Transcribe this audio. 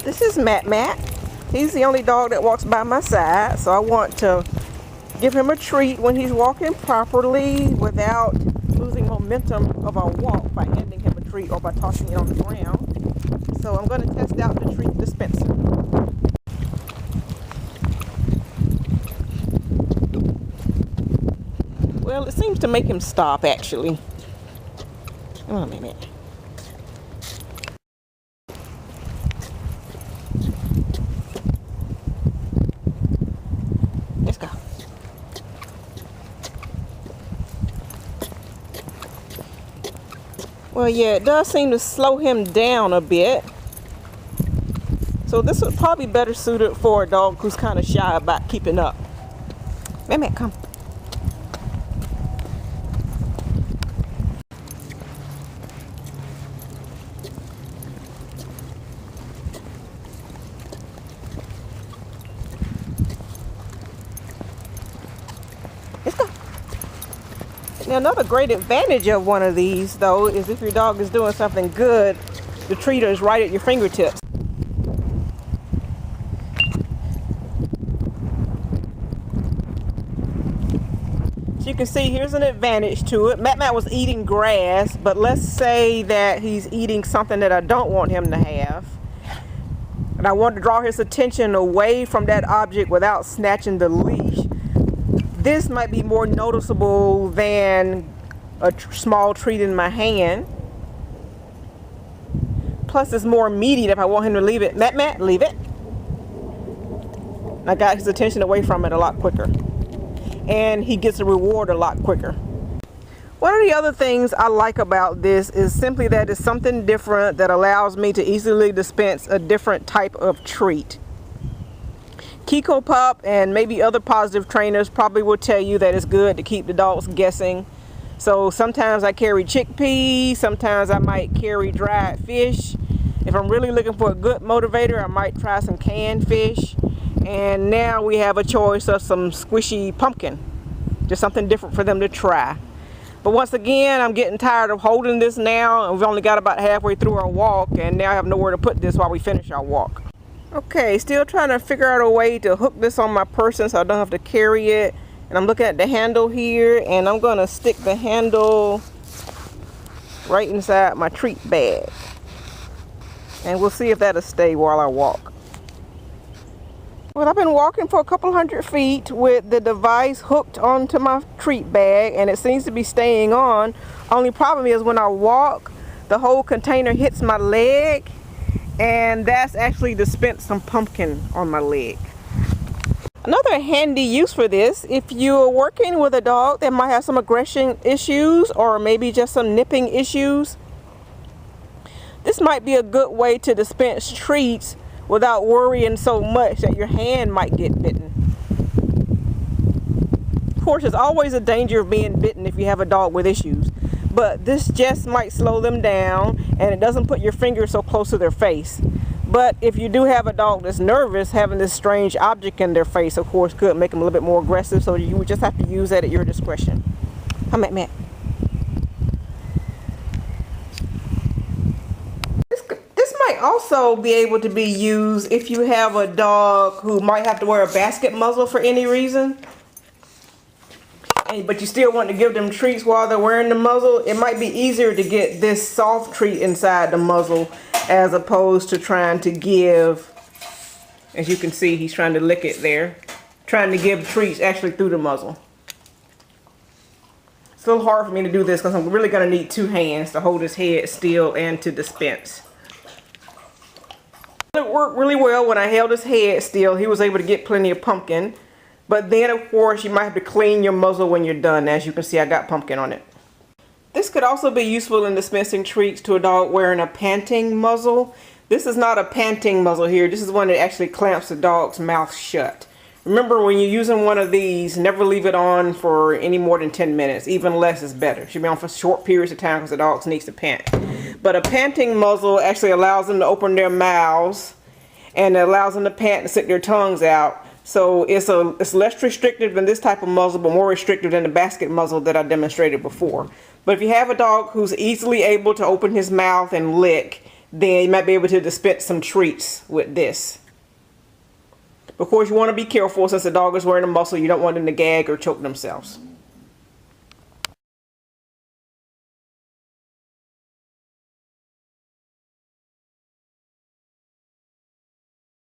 This is Matt. He's the only dog that walks by my side, so I want to give him a treat when he's walking properly without losing momentum of our walk by handing him a treat or by tossing it on the ground. So I'm going to test out the treat dispenser. Well, it seems to make him stop, actually. Come on, Matt. Let's go. Well, yeah, it does seem to slow him down a bit. So this would probably be better suited for a dog who's kind of shy about keeping up. Matt, come. Let's go. Now, another great advantage of one of these, though, is if your dog is doing something good, the treater is right at your fingertips. So you can see here's an advantage to it. Matt was eating grass, but let's say that he's eating something that I don't want him to have. And I want to draw his attention away from that object without snatching the leash. This might be more noticeable than a small treat in my hand. Plus, it's more immediate if I want him to leave it. Matt, leave it. I got his attention away from it a lot quicker. And he gets a reward a lot quicker. One of the other things I like about this is simply that it's something different that allows me to easily dispense a different type of treat. Kiko Pup and maybe other positive trainers probably will tell you that it's good to keep the dogs guessing. So sometimes I carry chickpeas, sometimes I might carry dried fish. If I'm really looking for a good motivator, I might try some canned fish. And now we have a choice of some squishy pumpkin. Just something different for them to try. But once again, I'm getting tired of holding this now. And we've only got about halfway through our walk, and now I have nowhere to put this while we finish our walk. Okay, still trying to figure out a way to hook this on my person so I don't have to carry it. And I'm looking at the handle here, and I'm going to stick the handle right inside my treat bag. And we'll see if that'll stay while I walk. Well, I've been walking for a couple hundred feet with the device hooked onto my treat bag, and it seems to be staying on. Only problem is when I walk, the whole container hits my leg, and that's actually dispensed some pumpkin on my leg. Another handy use for this, if you're working with a dog that might have some aggression issues or maybe just some nipping issues, this might be a good way to dispense treats without worrying so much that your hand might get bitten. Of course, there's always a danger of being bitten if you have a dog with issues, but this just might slow them down, and it doesn't put your finger so close to their face. But if you do have a dog that's nervous, having this strange object in their face, of course, could make them a little bit more aggressive, so you would just have to use that at your discretion. Come at Matt. This might also be able to be used if you have a dog who might have to wear a basket muzzle for any reason. But you still want to give them treats while they're wearing the muzzle. It might be easier to get this soft treat inside the muzzle as opposed to trying to give, as you can see, he's trying to lick it there, trying to give treats actually through the muzzle. It's a little hard for me to do this because I'm really going to need two hands to hold his head still and to dispense. It worked really well when I held his head still. He was able to get plenty of pumpkin. But then, of course, you might have to clean your muzzle when you're done. As you can see, I got pumpkin on it. This could also be useful in dispensing treats to a dog wearing a panting muzzle. This is not a panting muzzle here. This is one that actually clamps the dog's mouth shut. Remember, when you're using one of these, never leave it on for any more than 10 minutes. Even less is better. It should be on for short periods of time because the dog needs to pant. But a panting muzzle actually allows them to open their mouths, and it allows them to pant and stick their tongues out. So it's less restrictive than this type of muzzle, but more restrictive than the basket muzzle that I demonstrated before. But if you have a dog who's easily able to open his mouth and lick, then you might be able to dispense some treats with this. Of course, you want to be careful since the dog is wearing a muzzle. You don't want them to gag or choke themselves.